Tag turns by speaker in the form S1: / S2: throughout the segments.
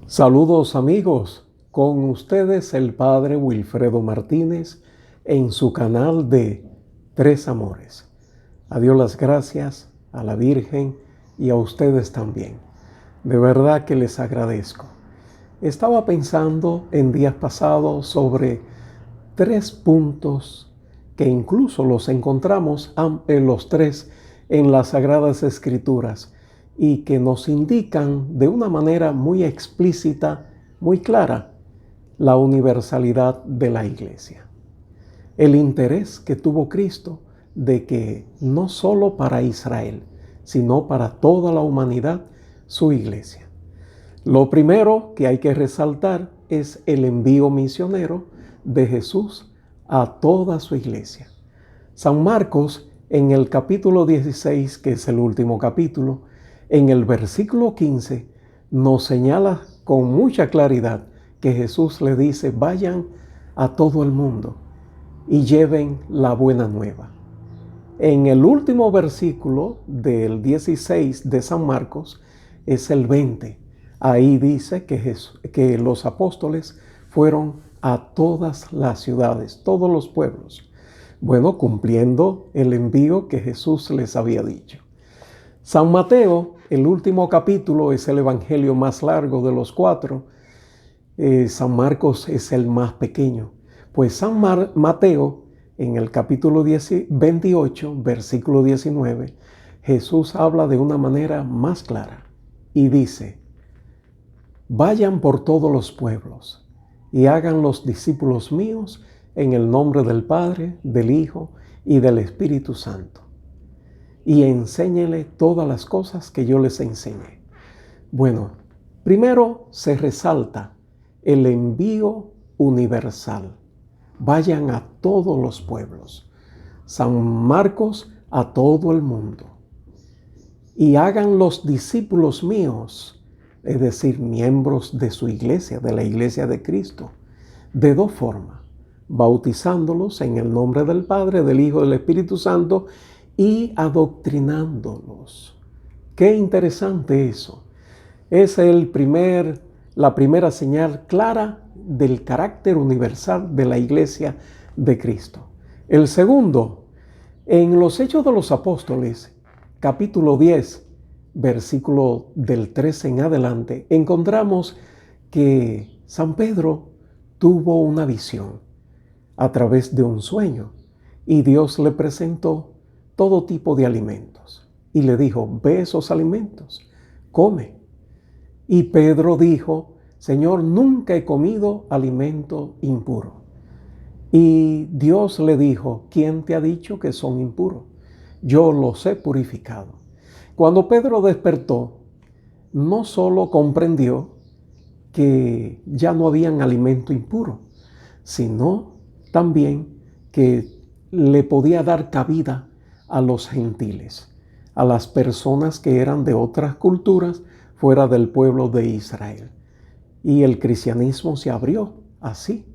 S1: Saludos amigos, con ustedes el Padre Wilfredo Martínez en su canal de Tres Amores. A Dios las gracias, a la Virgen y a ustedes también. De verdad que les agradezco. Estaba pensando en días pasados sobre 3 puntos que incluso los encontramos los 3 en las Sagradas Escrituras y que nos indican de una manera muy explícita, muy clara, la universalidad de la Iglesia. El interés que tuvo Cristo de que no solo para Israel, sino para toda la humanidad, su Iglesia. Lo primero que hay que resaltar es el envío misionero de Jesús a toda su Iglesia. San Marcos, en el capítulo 16, que es el último capítulo, en el versículo 15, nos señala con mucha claridad que Jesús le dice: vayan a todo el mundo y lleven la buena nueva. En el último versículo del 16 de San Marcos, es el 20. Ahí dice que los apóstoles fueron a todas las ciudades, todos los pueblos. Bueno, cumpliendo el envío que Jesús les había dicho. San Mateo, el último capítulo, es el evangelio más largo de los 4. San Marcos es el más pequeño. Pues San Mateo, en el capítulo 28, versículo 19, Jesús habla de una manera más clara y dice: vayan por todos los pueblos y hagan los discípulos míos en el nombre del Padre, del Hijo y del Espíritu Santo, y enséñele todas las cosas que yo les enseñé. Bueno, primero se resalta el envío universal. Vayan a todos los pueblos. San Marcos, a todo el mundo. Y hagan los discípulos míos, es decir, miembros de su iglesia, de la iglesia de Cristo, de 2 formas: bautizándolos en el nombre del Padre, del Hijo y del Espíritu Santo, y adoctrinándolos. Qué interesante eso. Es la primera señal clara del carácter universal de la iglesia de Cristo. El segundo, en los Hechos de los Apóstoles, capítulo 10, versículo del 13 en adelante, encontramos que San Pedro tuvo una visión a través de un sueño y Dios le presentó todo tipo de alimentos y le dijo: ve esos alimentos, come. Y Pedro dijo: Señor, nunca he comido alimento impuro. Y Dios le dijo: ¿quién te ha dicho que son impuros? Yo los he purificado. Cuando Pedro despertó, no solo comprendió que ya no habían alimento impuro, sino también que le podía dar cabida a los gentiles, a las personas que eran de otras culturas fuera del pueblo de Israel. Y el cristianismo se abrió así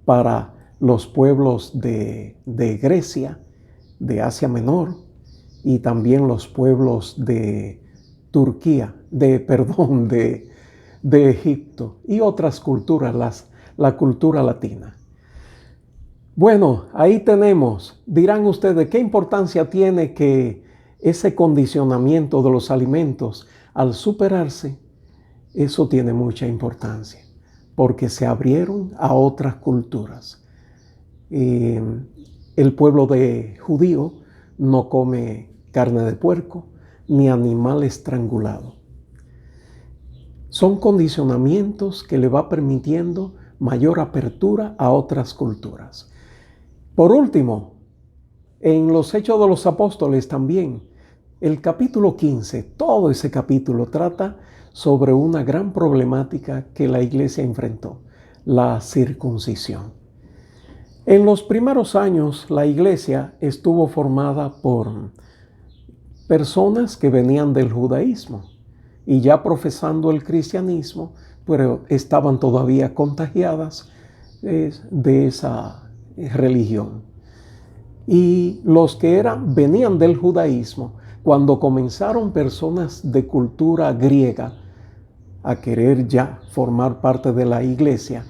S1: para los pueblos de Grecia, de Asia Menor, y también los pueblos de Turquía, de Egipto y otras culturas, la cultura latina. Bueno, ahí tenemos. Dirán ustedes, ¿qué importancia tiene que ese condicionamiento de los alimentos al superarse? Eso tiene mucha importancia, porque se abrieron a otras culturas. El pueblo judío no come carne de puerco ni animal estrangulado. Son condicionamientos que le va permitiendo mayor apertura a otras culturas. Por último, en los Hechos de los Apóstoles también, el capítulo 15, todo ese capítulo trata sobre una gran problemática que la iglesia enfrentó: la circuncisión. En los primeros años, la iglesia estuvo formada por personas que venían del judaísmo y ya profesando el cristianismo, pero estaban todavía contagiadas de esa religión. Y los que venían del judaísmo, cuando comenzaron personas de cultura griega a querer ya formar parte de la iglesia,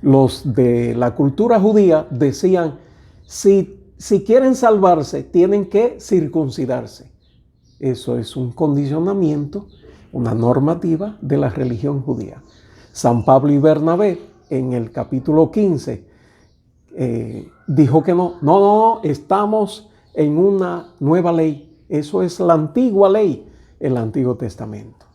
S1: los de la cultura judía decían, si quieren salvarse, tienen que circuncidarse. Eso es un condicionamiento, una normativa de la religión judía. San Pablo y Bernabé, en el capítulo 15, dijo que no, estamos en una nueva ley. Eso es la antigua ley, el Antiguo Testamento.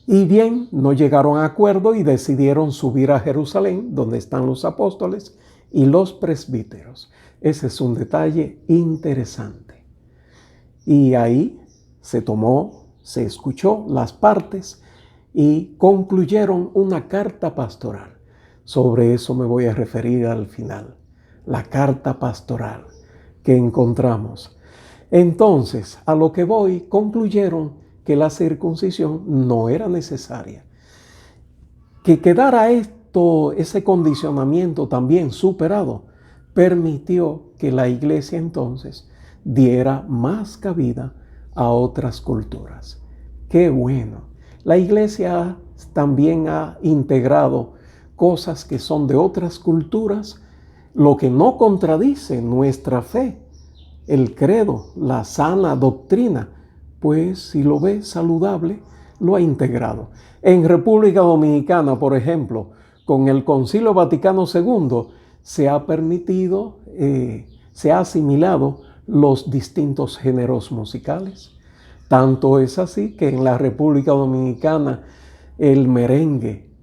S1: Y bien, no llegaron a acuerdo y decidieron subir a Jerusalén, donde están los apóstoles y los presbíteros. Ese es un detalle interesante. Y ahí se escuchó las partes y concluyeron una carta pastoral. Sobre eso me voy a referir al final. La carta pastoral que encontramos. Entonces, a lo que voy, concluyeron que la circuncisión no era necesaria. Que quedara ese condicionamiento también superado, permitió que la iglesia entonces diera más cabida a otras culturas. ¡Qué bueno! La iglesia también ha integrado cosas que son de otras culturas, lo que no contradice nuestra fe, el credo, la sana doctrina, pues si lo ve saludable, lo ha integrado. En República Dominicana, por ejemplo, con el Concilio Vaticano II, se ha permitido, se ha asimilado los distintos géneros musicales. Tanto es así que en la República Dominicana el merengue,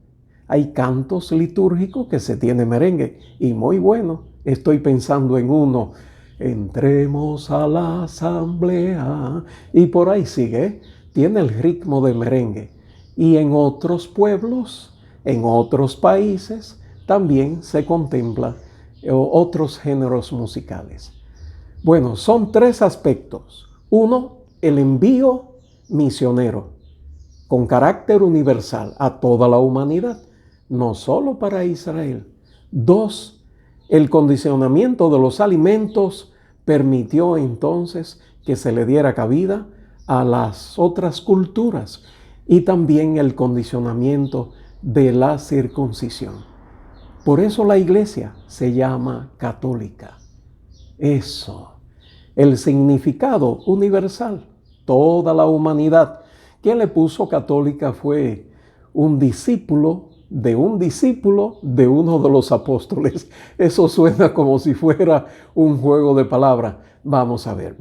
S1: hay cantos litúrgicos que se tiene merengue y muy bueno. Estoy pensando en uno, entremos a la asamblea, y por ahí sigue, tiene el ritmo de merengue. Y en otros pueblos, en otros países, también se contempla otros géneros musicales. Bueno, son tres aspectos. Uno, el envío misionero, con carácter universal a toda la humanidad, no solo para Israel. Dos, el condicionamiento de los alimentos permitió entonces que se le diera cabida a las otras culturas y también el condicionamiento de la circuncisión. Por eso la iglesia se llama católica. Eso, el significado universal, toda la humanidad. Quien le puso católica fue un discípulo de uno de los apóstoles. Eso suena como si fuera un juego de palabras. Vamos a ver.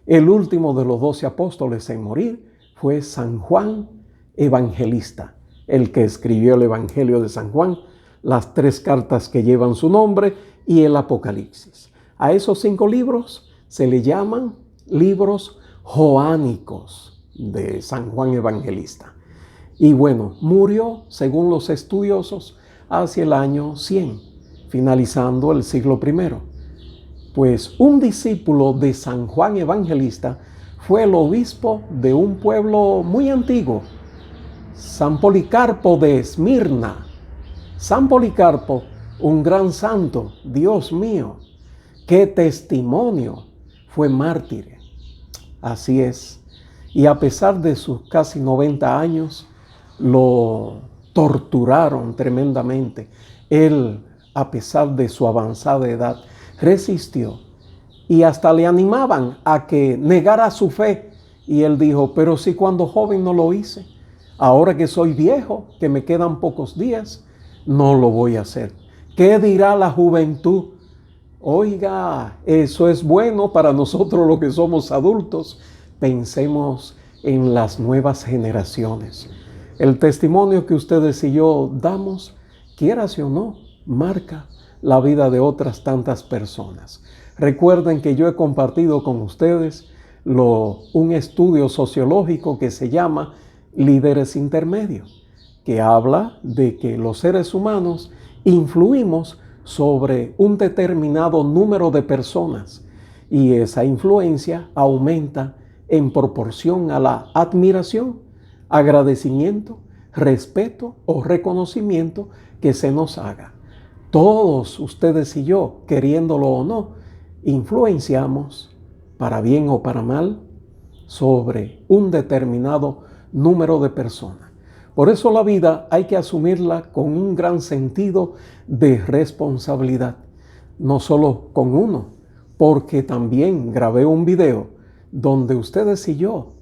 S1: El último de los 12 apóstoles en morir fue San Juan Evangelista, el que escribió el Evangelio de San Juan, las 3 cartas que llevan su nombre y el Apocalipsis. A esos 5 libros se le llaman libros joánicos de San Juan Evangelista. Y bueno, murió, según los estudiosos, hacia el año 100, finalizando el siglo I. Pues un discípulo de San Juan Evangelista fue el obispo de un pueblo muy antiguo, San Policarpo de Esmirna. San Policarpo, un gran santo, Dios mío, qué testimonio, fue mártir. Así es. Y a pesar de sus casi 90 años, lo torturaron tremendamente. Él, a pesar de su avanzada edad, resistió y hasta le animaban a que negara su fe. Y él dijo, pero si cuando joven no lo hice, ahora que soy viejo, que me quedan pocos días, no lo voy a hacer. ¿Qué dirá la juventud? Oiga, eso es bueno para nosotros los que somos adultos. Pensemos en las nuevas generaciones. El testimonio que ustedes y yo damos, quieras o no, marca la vida de otras tantas personas. Recuerden que yo he compartido con ustedes un estudio sociológico que se llama Líderes Intermedios, que habla de que los seres humanos influimos sobre un determinado número de personas y esa influencia aumenta en proporción a la admiración, agradecimiento, respeto o reconocimiento que se nos haga. Todos ustedes y yo, queriéndolo o no, influenciamos, para bien o para mal, sobre un determinado número de personas. Por eso la vida hay que asumirla con un gran sentido de responsabilidad, no solo con uno, porque también grabé un video donde ustedes y yo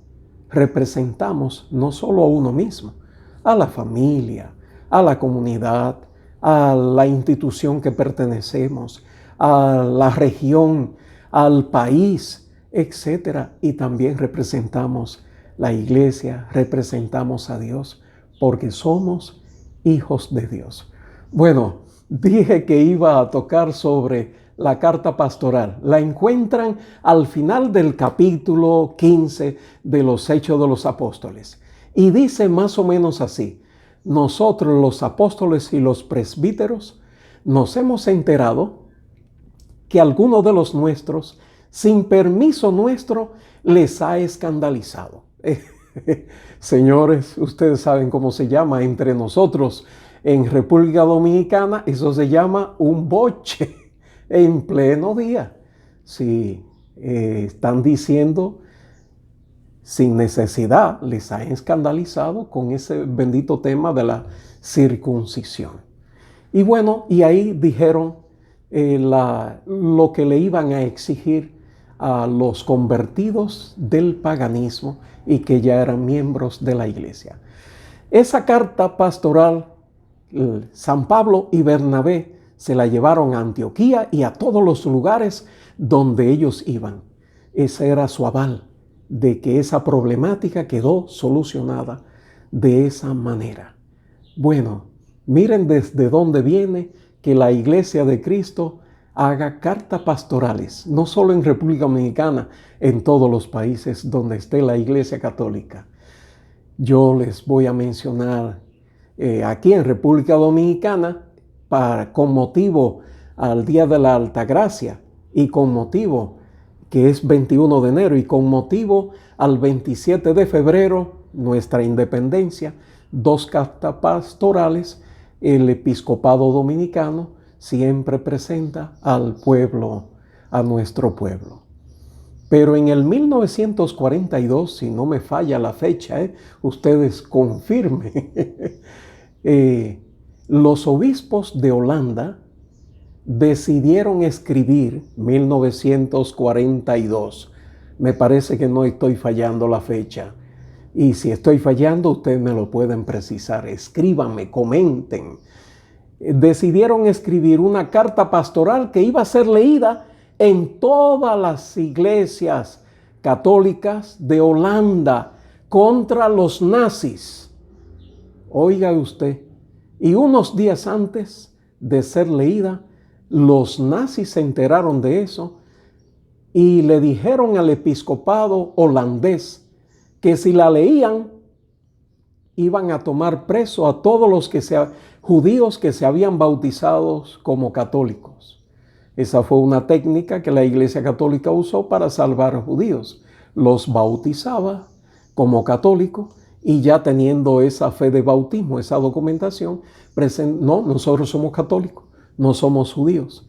S1: representamos no solo a uno mismo, a la familia, a la comunidad, a la institución que pertenecemos, a la región, al país, etcétera. Y también representamos la iglesia, representamos a Dios, porque somos hijos de Dios. Bueno, dije que iba a tocar sobre la carta pastoral. La encuentran al final del capítulo 15 de los Hechos de los Apóstoles. Y dice más o menos así: nosotros los apóstoles y los presbíteros nos hemos enterado que alguno de los nuestros, sin permiso nuestro, les ha escandalizado. Señores, ustedes saben cómo se llama entre nosotros en República Dominicana. Eso se llama un boche en pleno día. Sí, están diciendo sin necesidad, les ha escandalizado con ese bendito tema de la circuncisión. Y bueno, y ahí dijeron lo que le iban a exigir a los convertidos del paganismo y que ya eran miembros de la iglesia. Esa carta pastoral, San Pablo y Bernabé se la llevaron a Antioquía y a todos los lugares donde ellos iban. Ese era su aval de que esa problemática quedó solucionada de esa manera. Bueno, miren desde dónde viene que la Iglesia de Cristo haga cartas pastorales, no solo en República Dominicana, en todos los países donde esté la Iglesia Católica. Yo les voy a mencionar aquí en República Dominicana, con motivo al Día de la Altagracia y con motivo que es 21 de enero y con motivo al 27 de febrero, nuestra independencia, 2 cartas pastorales. El episcopado dominicano siempre presenta al pueblo, a nuestro pueblo. Pero en el 1942, si no me falla la fecha, ustedes confirmen, los obispos de Holanda decidieron escribir 1942. Me parece que no estoy fallando la fecha. Y si estoy fallando, ustedes me lo pueden precisar. Escríbanme, comenten. Decidieron escribir una carta pastoral que iba a ser leída en todas las iglesias católicas de Holanda contra los nazis. Oiga usted, y unos días antes de ser leída, los nazis se enteraron de eso y le dijeron al episcopado holandés que si la leían iban a tomar preso a todos los judíos que se habían bautizado como católicos. Esa fue una técnica que la Iglesia Católica usó para salvar judíos. Los bautizaba como católicos y ya teniendo esa fe de bautismo, esa documentación, no, nosotros somos católicos, no somos judíos.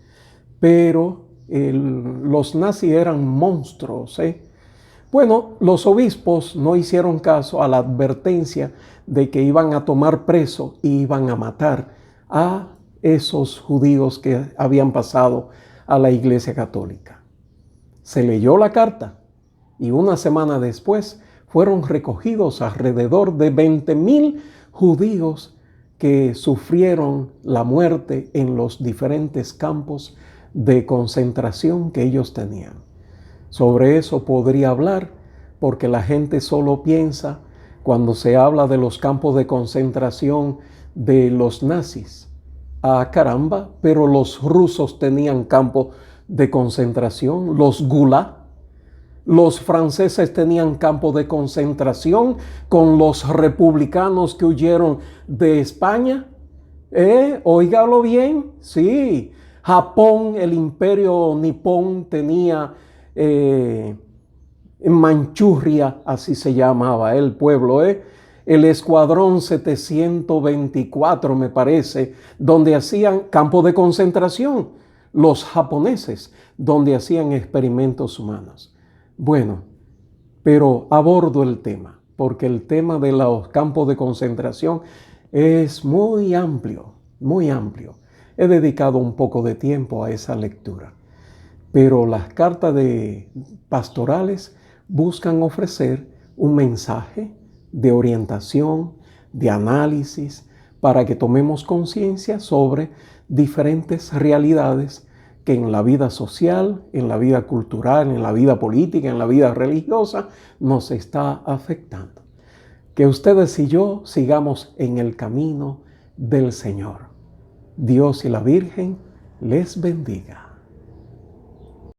S1: Pero los nazis eran monstruos, Bueno, los obispos no hicieron caso a la advertencia de que iban a tomar preso y iban a matar a esos judíos que habían pasado a la Iglesia Católica. Se leyó la carta y una semana después fueron recogidos alrededor de 20,000 judíos que sufrieron la muerte en los diferentes campos de concentración que ellos tenían. Sobre eso podría hablar, porque la gente solo piensa cuando se habla de los campos de concentración de los nazis. Ah, caramba, pero los rusos tenían campos de concentración, los gulag. Los franceses tenían campos de concentración con los republicanos que huyeron de España. Óigalo bien, sí. Japón, el imperio nipón tenía en Manchuria, así se llamaba el pueblo, el escuadrón 724, me parece, donde hacían campo de concentración, los japoneses, donde hacían experimentos humanos. Bueno, pero abordo el tema, porque el tema de los campos de concentración es muy amplio, muy amplio. He dedicado un poco de tiempo a esa lectura. Pero las cartas pastorales buscan ofrecer un mensaje de orientación, de análisis, para que tomemos conciencia sobre diferentes realidades que en la vida social, en la vida cultural, en la vida política, en la vida religiosa, nos está afectando. Que ustedes y yo sigamos en el camino del Señor. Dios y la Virgen les bendiga.